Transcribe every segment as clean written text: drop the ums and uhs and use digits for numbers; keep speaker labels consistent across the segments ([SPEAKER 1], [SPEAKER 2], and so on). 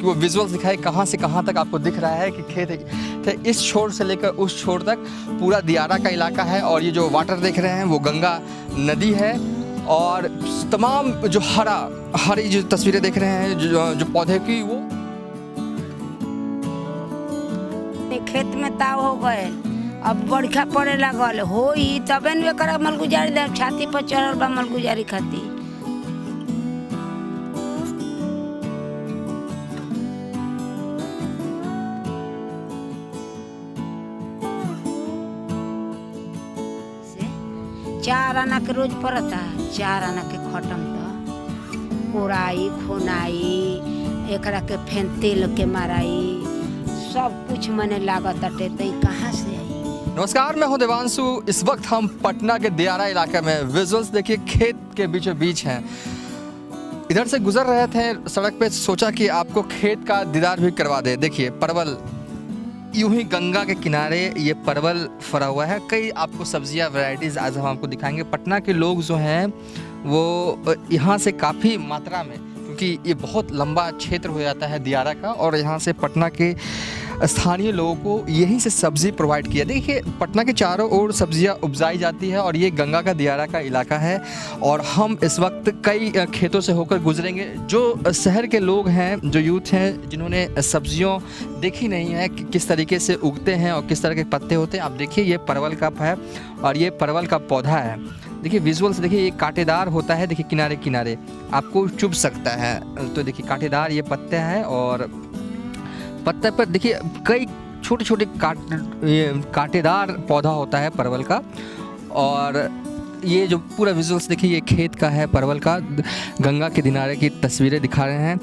[SPEAKER 1] कि वो विजुअल्स दिखाए कहाँ से कहाँ तक आपको दिख रहा है कि खेत है। इस छोर से लेकर उस छोर तक पूरा दियारा का इलाका है। और ये जो वाटर देख रहे हैं वो गंगा नदी है। और तमाम जो हरी जो तस्वीरें देख रहे हैं जो पौधे की वो
[SPEAKER 2] खेत में ताव हो गए, अब बरखा पड़े लगल होई तबे न एकर मलगुजारी दे छाती पर चढ़ल बा मलगुजारी खाती। चार आना के रोज पड़ता, 4 आना के खत्म तो कोराई खोनाई एकरा के फेन तेल के माराई सब कुछ मने लागत अटे तो कहाँ से आई।
[SPEAKER 1] नमस्कार, मैं हूं देवांशु। इस वक्त हम पटना के दियारा इलाके में विजुअल्स देखिए खेत के बीचों बीच हैं। इधर से गुजर रहे थे सड़क पे, सोचा कि आपको खेत का दीदार भी करवा दे। देखिए परवल यूं ही गंगा के किनारे ये परवल फरा हुआ है। कई आपको सब्जियां वैरायटीज़ आज हम आपको दिखाएंगे। पटना के लोग जो हैं वो यहाँ से काफ़ी मात्रा में, क्योंकि ये बहुत लंबा क्षेत्र हो जाता है दियारा का, और यहाँ से पटना के स्थानीय लोगों को यहीं से सब्ज़ी प्रोवाइड किया। देखिए पटना के चारों ओर सब्जियां उपजाई जाती है और ये गंगा का दियारा का इलाका है। और हम इस वक्त कई खेतों से होकर गुजरेंगे। जो शहर के लोग हैं, जो यूथ हैं, जिन्होंने सब्जियों देखी नहीं है कि किस तरीके से उगते हैं और किस तरह के पत्ते होते हैं। आप देखिए ये परवल का है और ये परवल का पौधा है। देखिए विजुअल्स देखिए, ये कांटेदार होता है। देखिए किनारे किनारे आपको चुभ सकता है। तो देखिए कांटेदार ये पत्ते हैं और पत्ते पर देखिए कई छोटे छोटे कांटेदार पौधा होता है परवल का। और ये जो पूरा विजुअल्स देखिए ये खेत का है, परवल का। गंगा के किनारे की तस्वीरें दिखा रहे हैं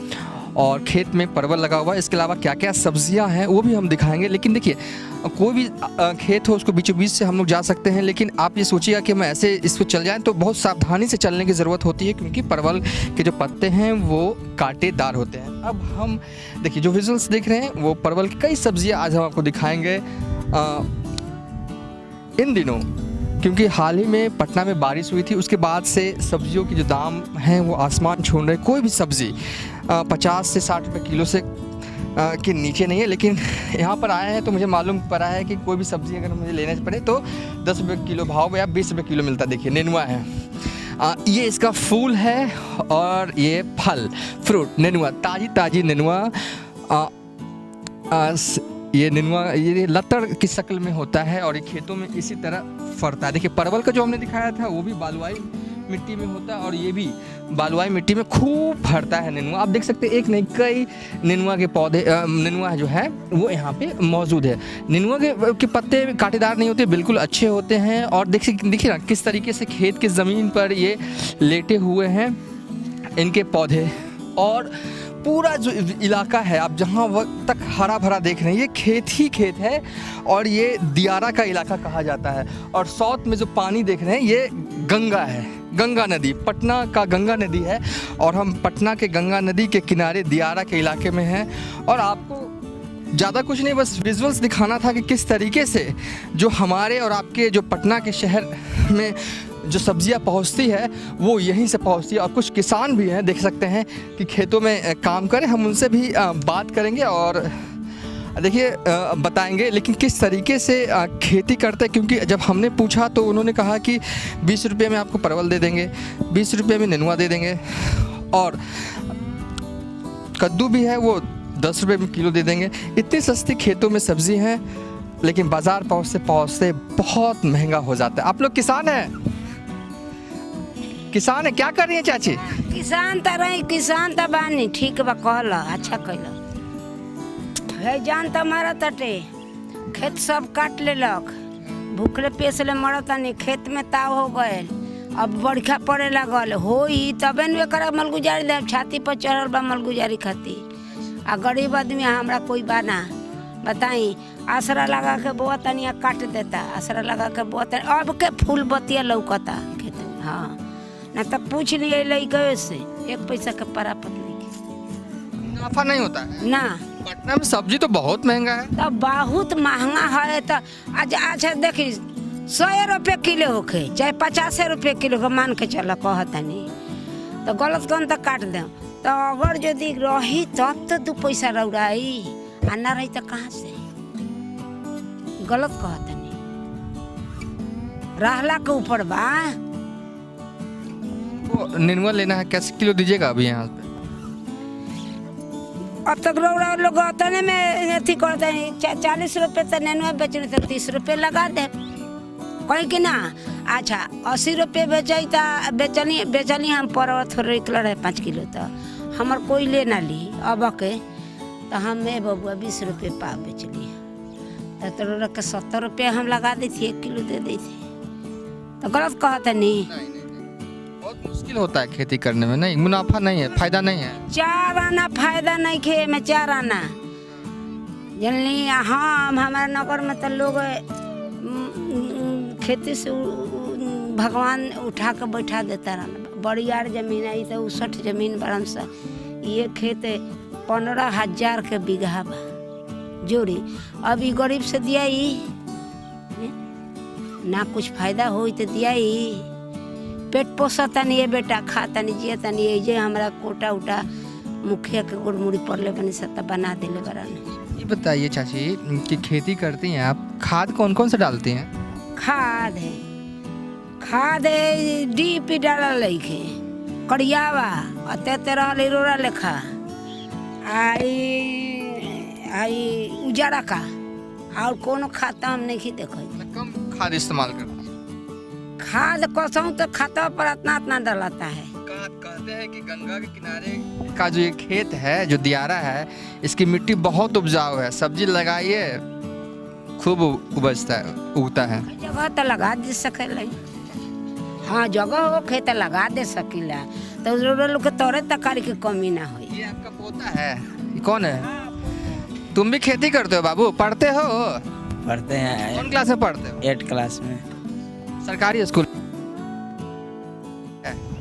[SPEAKER 1] और खेत में परवल लगा हुआ है। इसके अलावा क्या क्या सब्जियां हैं वो भी हम दिखाएंगे। लेकिन देखिए कोई भी खेत हो उसको बीचों बीच से हम लोग जा सकते हैं, लेकिन आप ये सोचिएगा कि मैं ऐसे इस पर चल जाएं तो बहुत सावधानी से चलने की ज़रूरत होती है, क्योंकि परवल के जो पत्ते हैं वो कांटेदार होते हैं। अब हम देखिए जो विजुअल्स देख रहे हैं वो परवल की कई सब्जियाँ आज हम आपको दिखाएँगे। इन दिनों क्योंकि हाल ही में पटना में बारिश हुई थी, उसके बाद से सब्जियों की जो दाम हैं वो आसमान छू रहे। कोई भी सब्ज़ी 50 से 60 रुपये किलो से के नीचे नहीं है। लेकिन यहाँ पर आए हैं तो मुझे मालूम पड़ा है कि कोई भी सब्ज़ी अगर मुझे लेने पड़े तो 10 रुपये किलो भाव या 20 रुपये किलो मिलता है। देखिए नेनुआ है, ये इसका फूल है और ये फल फ्रूट नेनुआ, ताज़ी नेनुआ। ये नेनुआ ये लतड़ की शक्ल में होता है और ये खेतों में इसी तरह फरता है। देखिए परवल का जो हमने दिखाया था वो भी बालुआई मिट्टी में होता है और ये भी बालुआई मिट्टी में खूब फरता है नेनुआ। आप देख सकते हैं एक नहीं कई नेनुआ के पौधे, नेनुआ जो है वो यहाँ पे मौजूद है। नेनुआ के पत्ते कांटेदार नहीं होते, बिल्कुल अच्छे होते हैं। और देखिए ना किस तरीके से खेत की ज़मीन पर ये लेटे हुए हैं इनके पौधे। और पूरा जो इलाका है आप जहाँ वक्त तक हरा भरा देख रहे हैं ये खेत ही खेत है और ये दियारा का इलाका कहा जाता है। और साउथ में जो पानी देख रहे हैं ये गंगा है, गंगा नदी, पटना का गंगा नदी है। और हम पटना के गंगा नदी के किनारे दियारा के इलाके में हैं। और आपको ज़्यादा कुछ नहीं, बस विजुअल्स दिखाना था कि किस तरीके से जो हमारे और आपके जो पटना के शहर में जो सब्जियां पहुंचती है वो यहीं से पहुंचती है। और कुछ किसान भी हैं, देख सकते हैं कि खेतों में काम करें, हम उनसे भी बात करेंगे और देखिए बताएंगे लेकिन किस तरीके से खेती करते हैं। क्योंकि जब हमने पूछा तो उन्होंने कहा कि 20 रुपये में आपको परवल दे देंगे, 20 रुपये में नेनुआ दे देंगे और कद्दू भी है वो 10 रुपये में किलो दे देंगे। इतनी सस्ती खेतों में सब्जी हैं, लेकिन बाज़ार पहुँचते बहुत महंगा हो जाता है। आप लोग किसान हैं? किसान है, क्या कर रही है चाची?
[SPEAKER 2] किसान तो रही, किसान तो बानी, ठीक बा कहल, अच्छा कहल। है जान तो मारा तटे, खेत सब काट लेलक, भूखले पेसले मरतनी, खेत में ताव हो गए, अब बरखा पड़े लगल होई तबे न एकर मलगुजारी दे छाती पर चढ़ल बा मलगुजारी खाती। आ गरीब आदमी हमरा कोई बाना बताई, आसरा लगा के बोआ तनिया काट देता, आसरा लगा के बोआ तनिया, अब के फूल बतिया लौकता खेत में। हाँ ना तो पूछ लिए लड़के से 1 पैसा का प्राप्त नहीं,
[SPEAKER 1] मुनाफा नहीं होता है
[SPEAKER 2] ना।
[SPEAKER 1] पटना में सब्जी तो बहुत महंगा है।
[SPEAKER 2] तो बहुत महंगा है। तो आज अच्छा देखी 100 रुपये किलो होके चाहे 50 रुपये किलो का मान के चल कहतनी तो गलत कौन तो काट दे तो अगर यदि रही तब तो 2 पैसा रौड़ाई आ ना रही तो कहाँ से? गलत कहत नहीं, रहला के ऊपर बा।
[SPEAKER 1] वो नेनुआ लेना है, कैसे किलो दीजिएगा अभी यहाँ पे?
[SPEAKER 2] अब तक रौड़ा लोग उतने में अथी करते हैं, 40 रुपये तो नेनुआ बेचने तो 30 रुपये लगा दे कहीं कि ना। अच्छा 80 रुपये बेचनी हम परवा थोड़ा निकल रहे 5 किलो तो हमार कोई ले ना ली अब के तो हम बबुआ 20 रुपये पाव बेच लिए तो तोरा के 70 रुपये हम लगा दी थी, 1 किलो दे दी थी। तो गलत कहते नहीं।
[SPEAKER 1] बहुत मुश्किल होता है खेती करने में, नहीं मुनाफा नहीं है, फायदा नहीं है।
[SPEAKER 2] 4 आना फायदा नहीं खे में 4 आना जनली। हाँ हमारे नगर में तो लोग खेती से भगवान उठा के बैठा देता रहना। बड़ियार जमीन है तो 60 जमीन बरन सा, ये खेत 15,000 के बीघा बा जोड़ी। अब ई गरीब से दिया ना कुछ फायदा हो तो दिया पेट पोसता नहीं है बेटा, खाता नहीं जियता नहीं है। जे हमारा कोटा उटा मुखिया के गुड़मुड़ी पड़ले बनी सत्ता बना दिले बरन।
[SPEAKER 1] ये बताइए चाची कि खेती करती हैं आप, खाद कौन कौन से डालती हैं?
[SPEAKER 2] खाद है डीपी डालल लइके करियावा अते रहल रोरा लेखा आई उजाड़ा का और कोनो खाता हम नहीं देखो।
[SPEAKER 1] कम खाद इस्तेमाल करती हैं?
[SPEAKER 2] खाद कसम तो खाता पर इतना डलाता है।
[SPEAKER 1] कहते हैं कि गंगा के किनारे का जो ये खेत है, जो दियारा है, इसकी मिट्टी बहुत उपजाऊ है, सब्जी लगाइए खूब उगता है।
[SPEAKER 2] जगह तो लगा दे सकेला, हाँ जगह हो खेत लगा दे सकीला तो लोग के तोरे तकारी की कमी ना हो।
[SPEAKER 1] ये आपका पोता है, ये कौन है? तुम भी खेती करते हो बाबू? पढ़ते हो?
[SPEAKER 3] पढ़ते हैं।
[SPEAKER 1] कौन क्लास में पढ़ते हो?
[SPEAKER 3] 8 क्लास में।
[SPEAKER 1] सरकारी स्कूल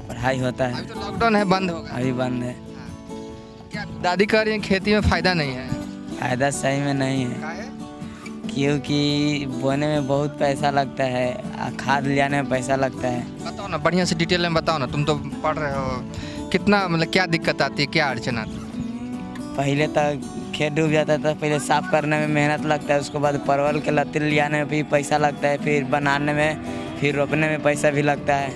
[SPEAKER 3] पढ़ाई होता है।
[SPEAKER 1] अभी तो लॉकडाउन है, बंद होगा।
[SPEAKER 3] अभी बंद है।
[SPEAKER 1] क्या दादी कह रही है खेती में फायदा नहीं है?
[SPEAKER 3] फायदा सही में नहीं है,
[SPEAKER 1] क्या है?
[SPEAKER 3] क्योंकि बोने में बहुत पैसा लगता है, खाद ले आने में पैसा लगता है।
[SPEAKER 1] बताओ ना, बढ़िया से डिटेल में बताओ ना, तुम तो पढ़ रहे हो। कितना मतलब क्या दिक्कत आती है, क्या अड़चन आती है?
[SPEAKER 3] पहले तक खेत डूब जाता था, पहले साफ करने में मेहनत लगता है, उसके बाद परवल के लत्ती ले आने में भी पैसा लगता है, फिर बनाने में, फिर रोपने में पैसा भी लगता है।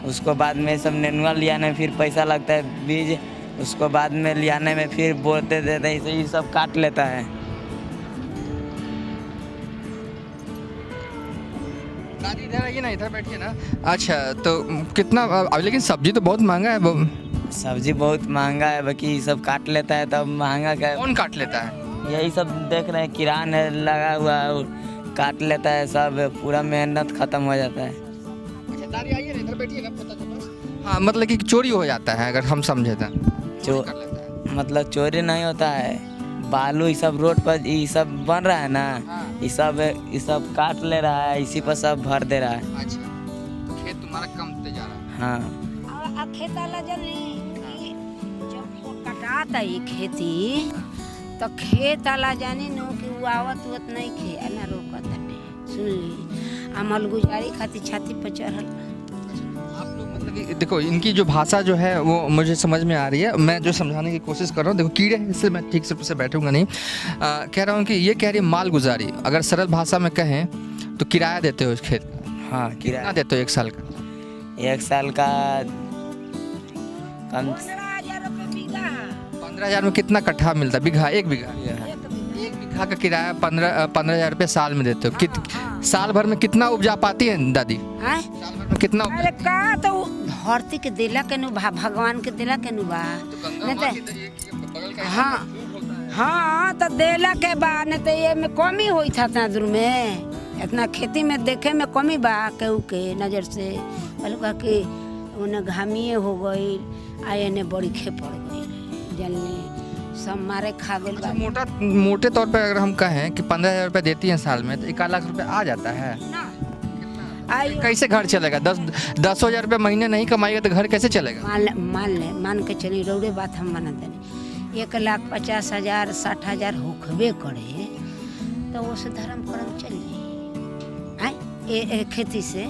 [SPEAKER 3] उसको बाद में सब नेनुआ ले आने में फिर पैसा लगता है, बीज उसको बाद में ले आने में फिर बोते देते हैं, ये सब काट लेता है।
[SPEAKER 1] दादी इधर आइए ना, इधर बैठिए ना। अच्छा तो कितना अब, लेकिन सब्जी तो बहुत महंगा है।
[SPEAKER 3] सब्जी बहुत महंगा है, बाकी सब काट लेता है तब महंगा क्या।
[SPEAKER 1] कौन काट लेता है?
[SPEAKER 3] यही सब देख रहे हैं, किरान है लगा हुआ है, काट लेता है सब, पूरा मेहनत खत्म हो जाता है।
[SPEAKER 1] अच्छा दादी आइए ना, इधर बैठिएगा, पता चला। हाँ मतलब कि चोरी हो जाता है, अगर हम समझे तो।
[SPEAKER 3] मतलब चोरी नहीं होता है, बालू ये सब रोड पर ये सब बन रहा है ना, ये सब काट ले रहा है, इसी पर सब भर दे रहा है।
[SPEAKER 1] अच्छा तो खेत तुम्हारा कमते जा रहा है।
[SPEAKER 3] हाँ
[SPEAKER 2] खेत जब वो कटाता ये खेती तो खेत आला जानी नो कि वो आवत उत नहीं खे ना रोकत है। सुन ली अमल गुजारी खातिर छाती पर चढ़ल।
[SPEAKER 1] आप लोग मतलब कि देखो, इनकी जो भाषा जो है वो मुझे समझ में आ रही है, मैं जो समझाने की कोशिश कर रहा हूँ। देखो कीड़े हैं, इससे मैं ठीक से बैठूंगा नहीं। कह रहा हूँ कि ये कह रही है माल गुजारी, अगर सरल भाषा में कहें तो किराया देते हो इस खेत का?
[SPEAKER 3] हाँ
[SPEAKER 1] कितना देते हो 1 साल का?
[SPEAKER 3] 1 साल का कम
[SPEAKER 2] 15,000 रुपये बीघा।
[SPEAKER 1] 15,000 में कितना कट्ठा मिलता है? बीघा? 1 बीघा? 1 बीघा का किराया 15,000 रुपये साल में देते हो। साल भर में कितना उपजा पाती है दादी? साल भर में कितना?
[SPEAKER 2] अरे का तो धरती के दिला के नु भगवान के दिला के नु बा नहीं तो। हाँ तो दिला के बा नहीं तो ये में कमी हुई था इतना दूर में, इतना खेती में देखे में कमी बा केहू के नज़र से। बोल कि उन्हें घामिए हो गई, आए ने बड़ी खे पड़ गई, जलने सब मारे खा गई।
[SPEAKER 1] अच्छा, मोटे तौर पे अगर हम कहें कि 15,000 रुपये देती हैं साल में, तो 1 लाख रुपये आ जाता है। कैसे घर चलेगा? 10,000 रुपये महीने नहीं कमाएगा तो घर कैसे चलेगा?
[SPEAKER 2] मान के चलिए रौड़े बात हम माना देने 1,50,000 60,000 होखबे करे तो वो से धर्म कर्म चल जाए। खेती से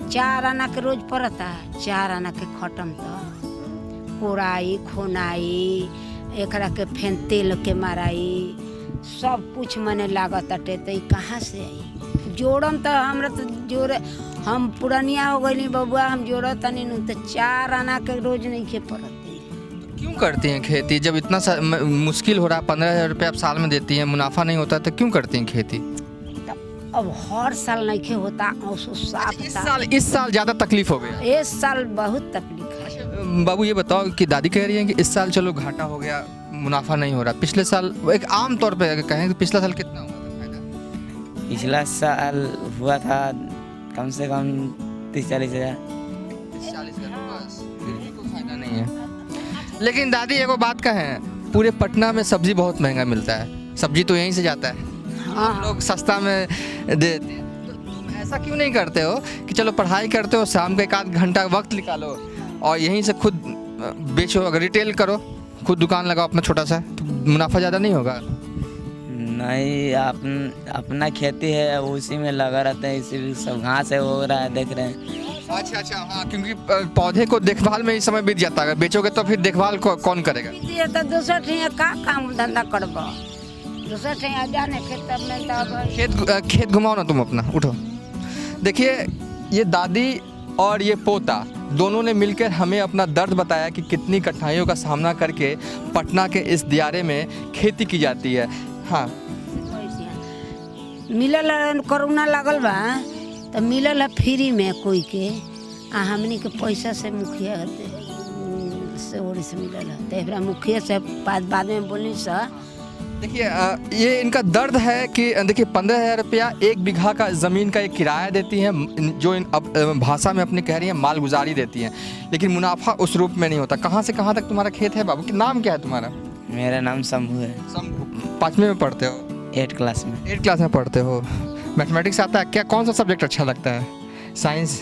[SPEAKER 2] 4 आना के रोज पड़ता, 4 आना के खत्म तो कोड़ाई खोनाई एकरा के फेन तेल के माराई सब कुछ मने लागत अटे तो कहाँ से आई जोड़म तो हमरा तो जोड़े हम पुरानिया हो गई बबुआ हम जोड़ तनी नु तो 4 आना के रोज नहीं खे पड़ते।
[SPEAKER 1] क्यों करती हैं खेती जब इतना मुश्किल हो रहा है? 15,000 रुपये आप साल में देती हैं, मुनाफा नहीं होता तो क्यों करती हैं खेती?
[SPEAKER 2] अब हर साल नहीं खे होता औसो साफ
[SPEAKER 1] इस साल ज़्यादा तकलीफ हो गया?
[SPEAKER 2] इस साल बहुत तकलीफ है।
[SPEAKER 1] बाबू ये बताओ कि दादी कह रही हैं कि इस साल चलो घाटा हो गया, मुनाफा नहीं हो रहा, पिछले साल एक आम तौर पे अगर कहें तो पिछला साल कितना हुआ था फायदा?
[SPEAKER 3] पिछला साल हुआ था कम से कम 30-40 हज़ार।
[SPEAKER 1] 40 हज़ार बस, फिर भी कोई फायदा नहीं है। लेकिन दादी एगो बात कहें, पूरे पटना में सब्जी बहुत महंगा मिलता है, सब्जी तो यहीं से जाता है,
[SPEAKER 2] हाँ
[SPEAKER 1] लोग सस्ता में दे देते हैं, तो तुम ऐसा क्यों नहीं करते हो कि चलो पढ़ाई करते हो, शाम का 1 आध घंटा वक्त निकालो और यहीं से खुद बेचो, अगर रिटेल करो, खुद दुकान लगाओ अपना छोटा सा, तो मुनाफा ज़्यादा नहीं होगा?
[SPEAKER 3] नहीं अपना खेती है उसी में लगा रहता है, इसी सब घास है हो रहा है देख रहे हैं।
[SPEAKER 1] अच्छा हाँ, क्योंकि पौधे को देखभाल में ही समय बीत जाता है, अगर बेचोगे तो फिर देखभाल कौन करेगा?
[SPEAKER 2] ये तो दूसरा ठिया का काम धंधा करबो, दूसरा ठिया जाने खेत में तो
[SPEAKER 1] खेत घुमाओ ना तुम अपना, उठो। देखिए ये दादी और ये पोता दोनों ने मिलकर हमें अपना दर्द बताया कि कितनी कठिनाइयों का सामना करके पटना के इस दियारे में खेती की जाती है। हाँ
[SPEAKER 2] मिलल कोरोना लगल बा तो मिलल है फ्री में कोई के आ हमनी के पैसा से मुखिया से ओरी से मिलल है तो एकरा मुखिया से बाद में बोली सा।
[SPEAKER 1] देखिए ये इनका दर्द है कि देखिए 15,000 रुपया 1 बीघा का ज़मीन का एक किराया देती हैं, जो अब भाषा में अपनी कह रही हैं माल गुजारी देती हैं, लेकिन मुनाफा उस रूप में नहीं होता। कहाँ से कहाँ तक तुम्हारा खेत है बाबू? कि नाम क्या है तुम्हारा?
[SPEAKER 3] मेरा नाम शंभू है।
[SPEAKER 1] शंभू। 5वीं में पढ़ते हो?
[SPEAKER 3] 8 क्लास में।
[SPEAKER 1] 8 क्लास में पढ़ते हो। मैथमेटिक्स आता है क्या? कौन सा सब्जेक्ट अच्छा लगता है? साइंस,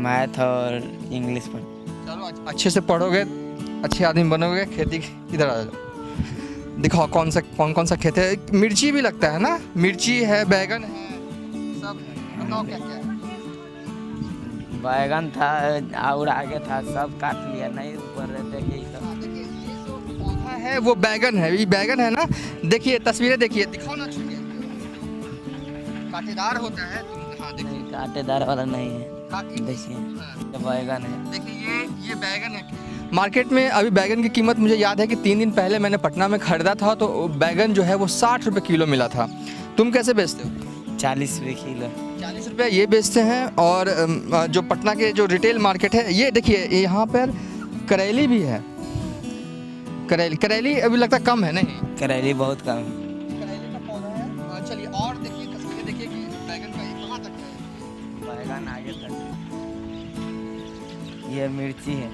[SPEAKER 3] मैथ और इंग्लिश पर।
[SPEAKER 1] चलो अच्छे से पढ़ोगे, अच्छे आदमी बनोगे। खेती इधर आ जाओ, दिखाओ कौन सा खेत है। मिर्ची भी लगता है ना? मिर्ची है, बैगन है, सब है। बताओ क्या क्या है?
[SPEAKER 3] बैगन था और आगे था, सब काट लिया, नहीं ऊपर रहते कि
[SPEAKER 1] देखिए ये जो पौधा है वो बैगन है, ये बैगन है ना? देखिए तस्वीरें देखिए, दिखाओ ना, छुइए। कांटेदार होता है, हाँ देखिए।
[SPEAKER 3] कांटेदार वाला नहीं है, देखिए बैगन है।
[SPEAKER 1] देखिए ये बैगन है। मार्केट में अभी बैगन की कीमत मुझे याद है कि 3 दिन पहले मैंने पटना में खरीदा था तो बैगन जो है वो 60 रुपये किलो मिला था। तुम कैसे बेचते हो?
[SPEAKER 3] 40 रुपये किलो।
[SPEAKER 1] 40 रुपये ये बेचते हैं। और जो पटना के जो रिटेल मार्केट है, ये देखिए यहाँ पर करेली भी है। करेली अभी लगता कम है नहीं?
[SPEAKER 3] करेली बहुत कम है।
[SPEAKER 1] करेली का पौधा है। चलिए और देखिए तस्वीरें देखिए कि बैगन का कहाँ तक है।
[SPEAKER 3] बैगन आगे तक। ये मिर्ची है।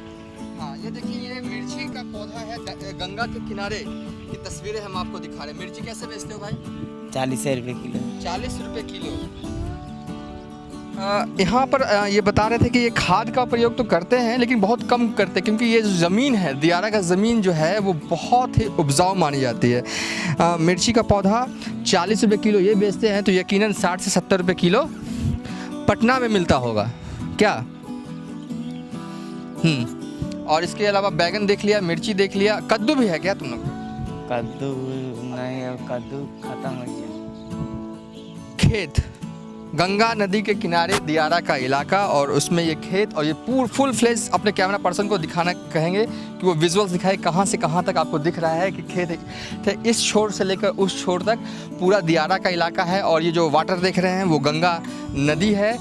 [SPEAKER 1] हाँ ये देखिए ये मिर्ची का पौधा है, गंगा के किनारे की तस्वीरें हम आपको दिखा रहे हैं। मिर्ची कैसे बेचते हो भाई?
[SPEAKER 3] 40 रुपये किलो।
[SPEAKER 1] 40 रुपये किलो। यहाँ पर ये बता रहे थे कि ये खाद का प्रयोग तो करते हैं लेकिन बहुत कम करते हैं, क्योंकि ये जो ज़मीन है, दियारा का ज़मीन जो है वो बहुत ही उपजाऊ मानी जाती है। मिर्ची का पौधा 40 रुपये किलो ये बेचते हैं, तो यकीनन 60 से 70 रुपये किलो पटना में मिलता होगा क्या? और इसके अलावा बैगन देख लिया, मिर्ची देख लिया, कद्दू भी है क्या तुम लोग?
[SPEAKER 3] कद्दू नहीं है, कद्दू खत्म हो गया।
[SPEAKER 1] खेत, गंगा नदी के किनारे दियारा का इलाका और उसमें ये खेत, और ये फुल फ्लेज अपने कैमरा पर्सन को दिखाना कहेंगे कि वो विजुअल्स दिखाए कहाँ से कहाँ तक आपको दिख रहा है कि खेत है। इस छोर से लेकर उस छोर तक पूरा दियारा का इलाका है। और ये जो वाटर देख रहे हैं वो गंगा नदी है।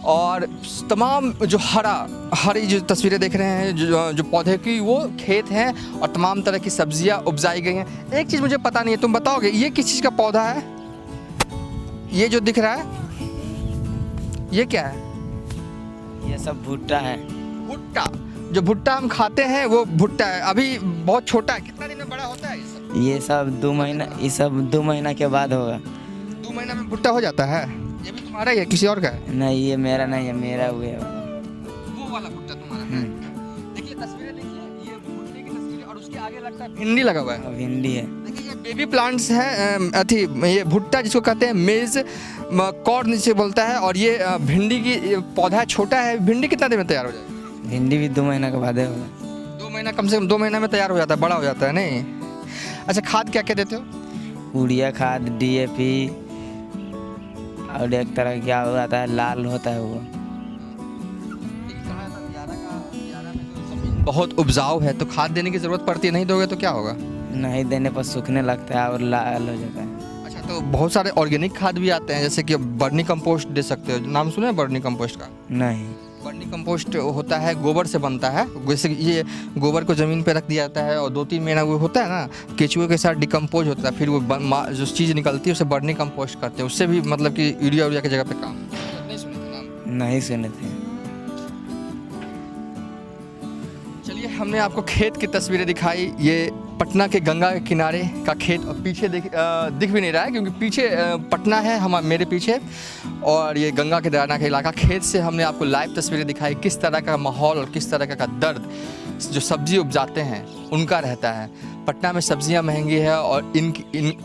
[SPEAKER 1] और तमाम जो हरी जो तस्वीरें देख रहे हैं जो पौधे की, वो खेत हैं और तमाम तरह की सब्जियां उपजाई गई हैं। एक चीज़ मुझे पता नहीं है, तुम बताओगे ये किस चीज़ का पौधा है? ये जो दिख रहा है ये क्या है?
[SPEAKER 3] ये सब भुट्टा है।
[SPEAKER 1] भुट्टा, जो भुट्टा हम खाते हैं वो भुट्टा है। अभी बहुत छोटा है, कितना दिन में बड़ा होता है
[SPEAKER 3] ये सब 2 महीना, ये सब 2 महीना के बाद होगा।
[SPEAKER 1] 2 महीना में भुट्टा हो जाता है? ये भी तुम्हारा ही है किसी और का है?
[SPEAKER 3] नहीं ये मेरा नहीं है, मेरा हुआ है।
[SPEAKER 1] वो वाला भुट्टा तुम्हारा है? देखिए तस्वीरें देखिए, ये भुट्टे की तस्वीरें और उसके आगे लगता है भिंडी लगा हुआ है।
[SPEAKER 3] भिंडी है।
[SPEAKER 1] देखिए ये बेबी प्लांट्स हैं, अथी ये भुट्टा जिसको कहते हैं मेज कॉर्न जिसे बोलता है। और ये भिंडी की पौधा छोटा है। भिंडी कितना दिन में तैयार हो जाएगा?
[SPEAKER 3] भिंडी भी 2 महीना के बाद होगा।
[SPEAKER 1] 2 महीना, कम से कम 2 महीना में तैयार हो जाता है, बड़ा हो जाता है नहीं? अच्छा, खाद क्या क्या देते हो?
[SPEAKER 3] यूरिया खाद, DAP और एक तरह क्या हो जाता है, लाल होता है वो।
[SPEAKER 1] बहुत उपजाऊ है तो खाद देने की ज़रूरत पड़ती है, नहीं दोगे तो क्या होगा?
[SPEAKER 3] नहीं देने पर सूखने लगता है और लाल हो जाता है।
[SPEAKER 1] अच्छा, तो बहुत सारे ऑर्गेनिक खाद भी आते हैं, जैसे कि बर्नी कंपोस्ट दे सकते हो। नाम सुने हैं बर्नी कंपोस्ट का?
[SPEAKER 3] नहीं।
[SPEAKER 1] बर्नी कंपोस्ट होता है, गोबर से बनता है। जैसे कि ये गोबर को ज़मीन पे रख दिया जाता है और 2-3 महीना वो होता है ना, केचुए के साथ डिकम्पोज होता है, फिर वो जो चीज़ निकलती है उसे बर्नी कंपोस्ट करते हैं। उससे भी मतलब कि यूरिया की जगह पे काम। नहीं सुने थे नाम?
[SPEAKER 3] नहीं सुने थे।
[SPEAKER 1] चलिए, हमने आपको खेत की तस्वीरें दिखाई। ये पटना के गंगा के किनारे का खेत, और पीछे दिख भी नहीं रहा है क्योंकि पीछे पटना है मेरे पीछे, और ये गंगा के किनारा का इलाका। खेत से हमने आपको लाइव तस्वीरें दिखाई, किस तरह का माहौल और किस तरह का दर्द जो सब्जी उपजाते हैं उनका रहता है। पटना में सब्जियां महंगी है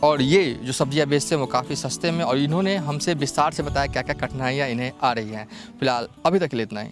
[SPEAKER 1] और ये जो सब्जियां बेचते हैं वो काफ़ी सस्ते में, और इन्होंने हमसे विस्तार से बताया क्या क्या कठिनाइयाँ इन्हें आ रही हैं। फिलहाल अभी तक के लिए इतना ही।